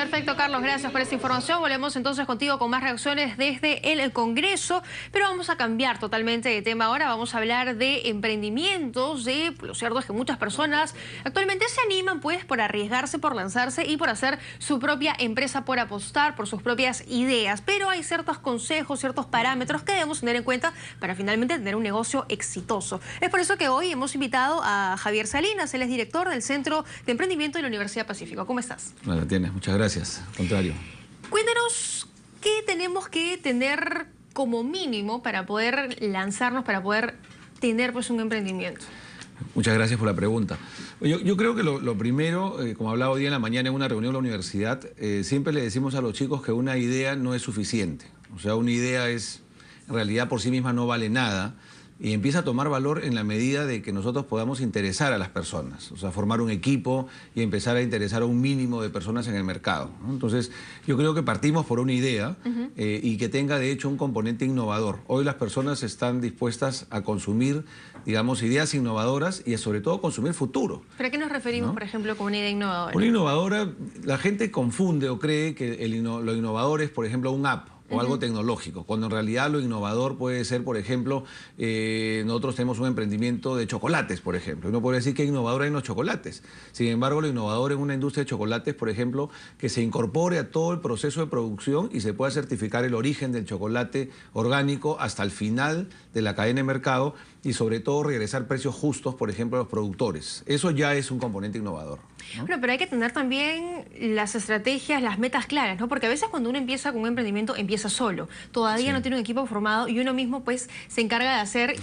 Perfecto, Carlos, gracias por esta información. Volvemos entonces contigo con más reacciones desde el Congreso, pero vamos a cambiar totalmente de tema ahora. Vamos a hablar de emprendimientos. Lo cierto es que muchas personas actualmente se animan pues por arriesgarse, por lanzarse y por hacer su propia empresa, por apostar por sus propias ideas. Pero hay ciertos consejos, ciertos parámetros que debemos tener en cuenta para finalmente tener un negocio exitoso. Es por eso que hoy hemos invitado a Javier Salinas. Él es director del Centro de Emprendimiento de la Universidad Pacífico. ¿Cómo estás? Bueno, tienes, muchas gracias. Al contrario. Cuéntanos qué tenemos que tener como mínimo para poder lanzarnos, para poder tener pues un emprendimiento. Muchas gracias por la pregunta. Yo creo que lo primero, como hablaba hoy día en la mañana en una reunión de la universidad, siempre le decimos a los chicos que una idea no es suficiente. O sea, una idea es, en realidad por sí misma no vale nada. Y empieza a tomar valor en la medida de que nosotros podamos interesar a las personas, o sea, formar un equipo y empezar a interesar a un mínimo de personas en el mercado, ¿no? Entonces, yo creo que partimos por una idea y que tenga, de hecho, un componente innovador. Hoy las personas están dispuestas a consumir, digamos, ideas innovadoras y sobre todo consumir futuro. ¿Pero a qué nos referimos, ¿no? Por ejemplo, con una idea innovadora? Una innovadora, la gente confunde o cree que lo innovador es, por ejemplo, un app o algo tecnológico, cuando en realidad lo innovador puede ser, por ejemplo, nosotros tenemos un emprendimiento de chocolates, por ejemplo. Uno puede decir que innovador hay en los chocolates. Sin embargo, lo innovador en una industria de chocolates, por ejemplo, que se incorpore a todo el proceso de producción y se pueda certificar el origen del chocolate orgánico hasta el final de la cadena de mercado y sobre todo regresar precios justos, por ejemplo, a los productores. Eso ya es un componente innovador, ¿no? Bueno, pero hay que tener también las estrategias, las metas claras, ¿no? Porque a veces cuando uno empieza con un emprendimiento, empieza solo. Todavía no tiene un equipo formado y uno mismo pues se encarga de hacer,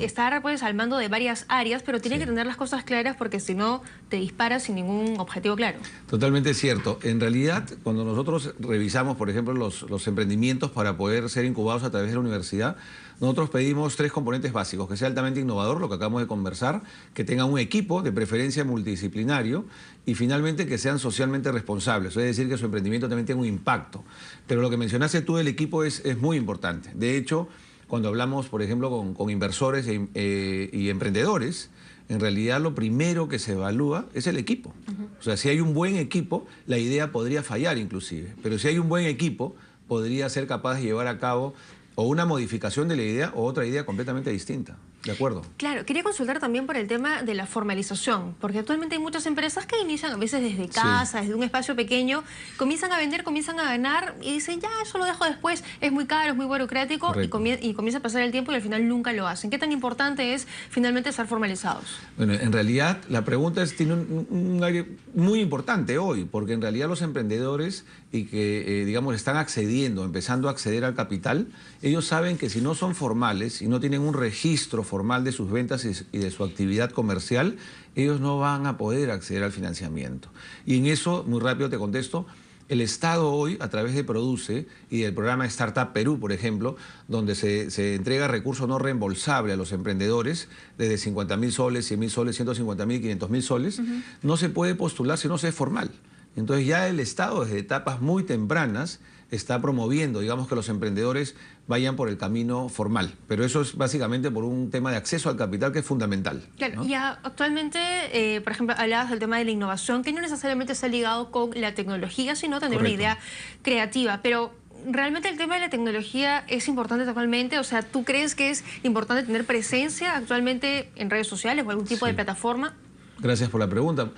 estar pues al mando de varias áreas, pero tiene que tener las cosas claras porque si no te disparas sin ningún objetivo claro. Totalmente cierto. En realidad, cuando nosotros revisamos, por ejemplo, los emprendimientos para poder ser incubados a través de la universidad, nosotros pedimos 3 componentes básicos: que sea altamente innovador, lo que acabamos de conversar, que tenga un equipo, de preferencia multidisciplinario, y finalmente que sean socialmente responsables, es decir, que su emprendimiento también tenga un impacto. Pero lo que mencionaste tú del equipo es muy importante. De hecho, cuando hablamos, por ejemplo, con inversores y emprendedores, en realidad lo primero que se evalúa es el equipo. O sea, si hay un buen equipo, la idea podría fallar inclusive, pero si hay un buen equipo, podría ser capaz de llevar a cabo o una modificación de la idea o otra idea completamente distinta. ¿De acuerdo? Claro, quería consultar también por el tema de la formalización, porque actualmente hay muchas empresas que inician a veces desde casa, desde un espacio pequeño, comienzan a vender, comienzan a ganar y dicen, ya, eso lo dejo después, es muy caro, es muy burocrático, y comienza a pasar el tiempo y al final nunca lo hacen. ¿Qué tan importante es finalmente estar formalizados? Bueno, en realidad la pregunta tiene un aire muy importante hoy, porque en realidad los emprendedores y que, digamos, están accediendo, empezando a acceder al capital, ellos saben que si no son formales y no tienen un registro formal de sus ventas y de su actividad comercial, ellos no van a poder acceder al financiamiento. Y en eso, muy rápido te contesto, el Estado hoy, a través de Produce y del programa Startup Perú, por ejemplo, donde se entrega recurso no reembolsable a los emprendedores, desde 50.000 soles, 100.000 soles, 150.000, 500.000 soles, no se puede postular si no se es formal. Entonces ya el Estado, desde etapas muy tempranas, está promoviendo, digamos, que los emprendedores vayan por el camino formal. Pero eso es básicamente por un tema de acceso al capital que es fundamental, Claro, ¿no? Y actualmente, por ejemplo, hablabas del tema de la innovación, que no necesariamente está ligado con la tecnología, sino tener una idea creativa. Pero ¿realmente el tema de la tecnología es importante actualmente? O sea, ¿tú crees que es importante tener presencia actualmente en redes sociales o algún tipo de plataforma? Gracias por la pregunta.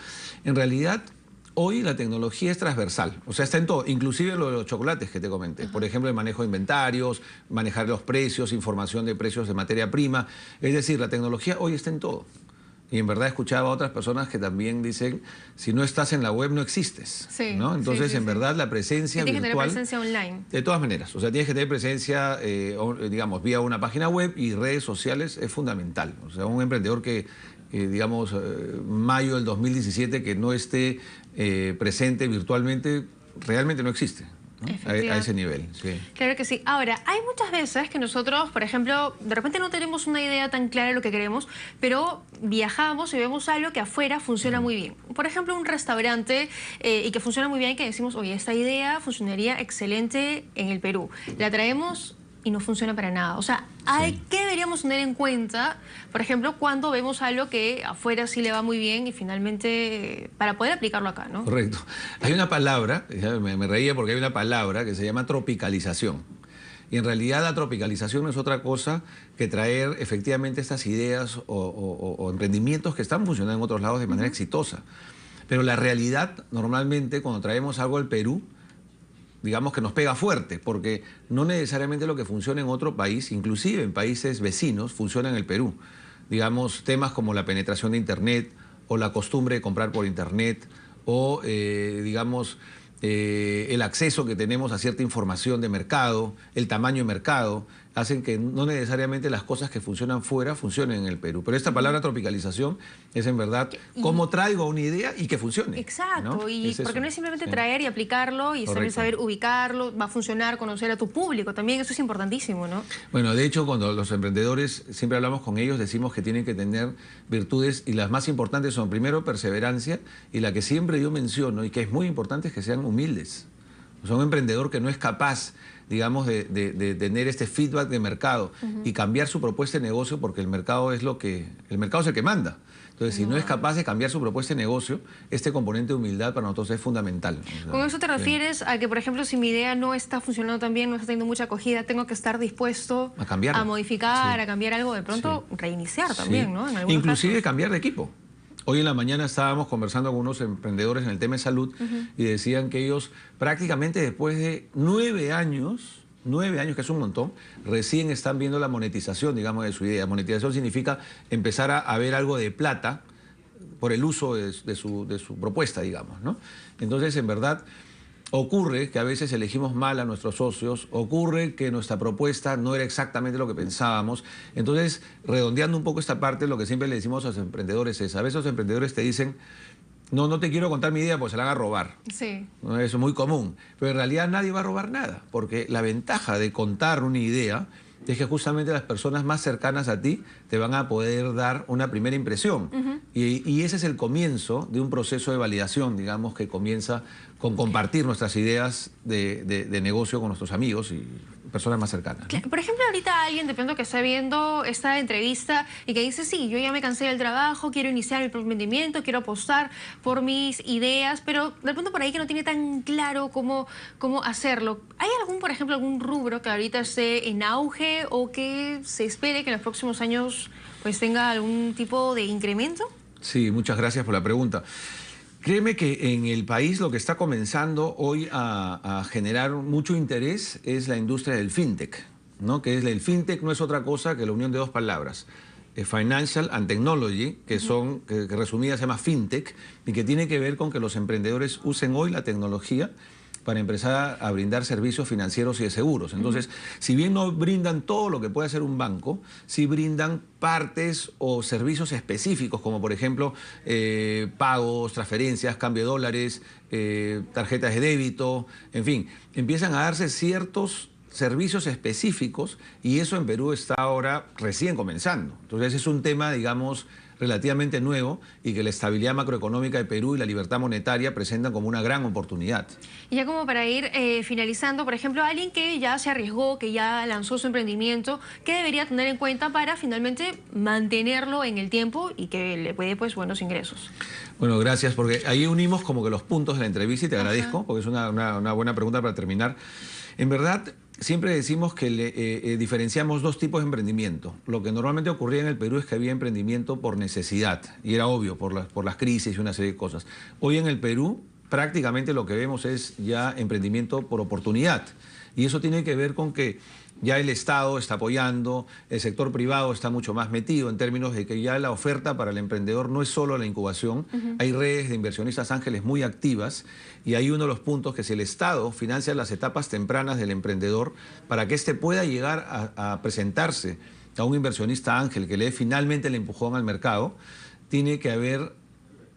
En realidad, hoy la tecnología es transversal, o sea, está en todo, inclusive lo de los chocolates que te comenté. Por ejemplo, el manejo de inventarios, manejar los precios, información de precios de materia prima. Es decir, la tecnología hoy está en todo. Y en verdad escuchaba a otras personas que también dicen, si no estás en la web no existes, ¿no? Entonces, en verdad, la presencia virtual... Tienes que tener presencia online. De todas maneras, o sea, tienes que tener presencia, digamos, vía una página web y redes sociales es fundamental. O sea, un emprendedor que, digamos, mayo del 2017, que no esté presente virtualmente, realmente no existe, ¿no? A ese nivel, sí. Claro que sí. Ahora, hay muchas veces que nosotros, por ejemplo, de repente no tenemos una idea tan clara de lo que queremos, pero viajamos y vemos algo que afuera funciona muy bien. Por ejemplo, un restaurante y que funciona muy bien y que decimos, oye, esta idea funcionaría excelente en el Perú. La traemos y no funciona para nada. O sea, ¿qué deberíamos tener en cuenta, por ejemplo, cuando vemos algo que afuera sí le va muy bien y finalmente para poder aplicarlo acá, ¿no? Correcto. Hay una palabra, me reía porque hay una palabra que se llama tropicalización. Y en realidad la tropicalización no es otra cosa que traer efectivamente estas ideas o emprendimientos que están funcionando en otros lados de manera exitosa. Pero la realidad, normalmente, cuando traemos algo al Perú, digamos que nos pega fuerte, porque no necesariamente lo que funciona en otro país, inclusive en países vecinos, funciona en el Perú. Digamos, temas como la penetración de Internet o la costumbre de comprar por Internet o, digamos, el acceso que tenemos a cierta información de mercado, el tamaño de mercado, hacen que no necesariamente las cosas que funcionan fuera funcionen en el Perú. Pero esta palabra tropicalización es en verdad cómo traigo una idea y que funcione. Exacto, ¿no? Y porque no es simplemente traer y aplicarlo y Correcto. saber ubicarlo, va a funcionar, conocer a tu público también, eso es importantísimo, ¿no? Bueno, de hecho, cuando los emprendedores, siempre hablamos con ellos, decimos que tienen que tener virtudes y las más importantes son, primero, perseverancia, y la que siempre yo menciono y que es muy importante es que sean humildes. O sea, un emprendedor que no es capaz, digamos, de tener este feedback de mercado y cambiar su propuesta de negocio, porque el mercado es el que manda. Entonces, si no es capaz de cambiar su propuesta de negocio, este componente de humildad para nosotros es fundamental. O sea, ¿con eso te refieres a que, por ejemplo, si mi idea no está funcionando tan bien, no está teniendo mucha acogida, tengo que estar dispuesto a cambiar, a modificar, a cambiar algo, de pronto reiniciar también, ¿no? En algunos inclusive casos. Cambiar de equipo. Hoy en la mañana estábamos conversando con unos emprendedores en el tema de salud y decían que ellos prácticamente después de 9 años, que es un montón, recién están viendo la monetización, digamos, de su idea. Monetización significa empezar a ver algo de plata por el uso de su propuesta, digamos, ¿no? Entonces, en verdad, ocurre que a veces elegimos mal a nuestros socios, ocurre que nuestra propuesta no era exactamente lo que pensábamos. Entonces, redondeando un poco esta parte, lo que siempre le decimos a los emprendedores es, a veces los emprendedores te dicen, no te quiero contar mi idea porque se la van a robar. Sí. Eso es muy común, pero en realidad nadie va a robar nada, porque la ventaja de contar una idea es que justamente las personas más cercanas a ti te van a poder dar una primera impresión. Y ese es el comienzo de un proceso de validación, digamos, que comienza con compartir nuestras ideas de negocio con nuestros amigos y personas más cercanas, ¿no? Por ejemplo, ahorita alguien de pronto que está viendo esta entrevista y que dice, sí, yo ya me cansé del trabajo, quiero iniciar el emprendimiento, quiero apostar por mis ideas, pero de pronto por ahí que no tiene tan claro cómo hacerlo. ¿Hay algún, por ejemplo, algún rubro que ahorita esté en auge o que se espere que en los próximos años pues tenga algún tipo de incremento? Sí, muchas gracias por la pregunta. Créeme que en el país lo que está comenzando hoy a generar mucho interés es la industria del fintech, ¿no? Que el fintech no es otra cosa que la unión de dos palabras, financial and technology, que resumidas se llama fintech, y que tiene que ver con que los emprendedores usen hoy la tecnología para empezar a brindar servicios financieros y de seguros. Entonces, si bien no brindan todo lo que puede hacer un banco, sí brindan partes o servicios específicos, como por ejemplo pagos, transferencias, cambio de dólares, tarjetas de débito, en fin, empiezan a darse ciertos servicios específicos y eso en Perú está ahora recién comenzando. Entonces es un tema, digamos, relativamente nuevo y que la estabilidad macroeconómica de Perú y la libertad monetaria presentan como una gran oportunidad. Y ya como para ir finalizando, por ejemplo, alguien que ya se arriesgó, que ya lanzó su emprendimiento, ¿qué debería tener en cuenta para finalmente mantenerlo en el tiempo y que le puede pues buenos ingresos? Bueno, gracias, porque ahí unimos como que los puntos de la entrevista y te agradezco, porque es una buena pregunta para terminar. En verdad, siempre decimos que diferenciamos dos tipos de emprendimiento. Lo que normalmente ocurría en el Perú es que había emprendimiento por necesidad, y era obvio, por las crisis y una serie de cosas. Hoy en el Perú, prácticamente lo que vemos es ya emprendimiento por oportunidad. Y eso tiene que ver con que ya el Estado está apoyando, el sector privado está mucho más metido en términos de que ya la oferta para el emprendedor no es solo la incubación, hay redes de inversionistas ángeles muy activas y hay uno de los puntos que si el Estado financia las etapas tempranas del emprendedor para que éste pueda llegar a presentarse a un inversionista ángel que le dé finalmente el empujón al mercado, tiene que haber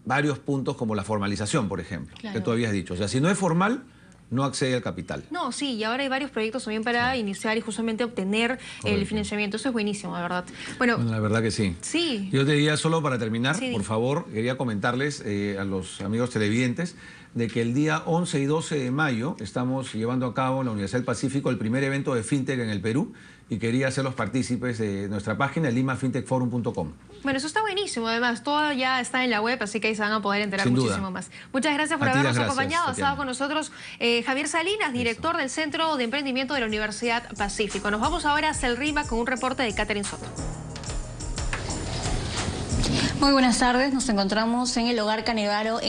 varios puntos como la formalización, por ejemplo, que tú habías dicho. O sea, si no es formal, no accede al capital. No, sí, y ahora hay varios proyectos también para iniciar y justamente obtener el financiamiento. Eso es buenísimo, la verdad. Bueno, la verdad que sí. Sí. Yo te diría, solo para terminar, Sí, por favor, quería comentarles a los amigos televidentes, de que el día 11 y 12 de mayo estamos llevando a cabo en la Universidad del Pacífico el primer evento de FinTech en el Perú y quería hacerlos partícipes de nuestra página, limafintechforum.com. Bueno, eso está buenísimo. Además, todo ya está en la web, así que ahí se van a poder enterar Sin muchísimo duda. más. Muchas gracias por A ti habernos las gracias, acompañado. Ha Tatiana. estado con nosotros Javier Salinas, director del Centro de Emprendimiento de la Universidad Pacífico. Nos vamos ahora hacia el RIMAC con un reporte de Catherine Soto. Muy buenas tardes, nos encontramos en el Hogar Canevaro.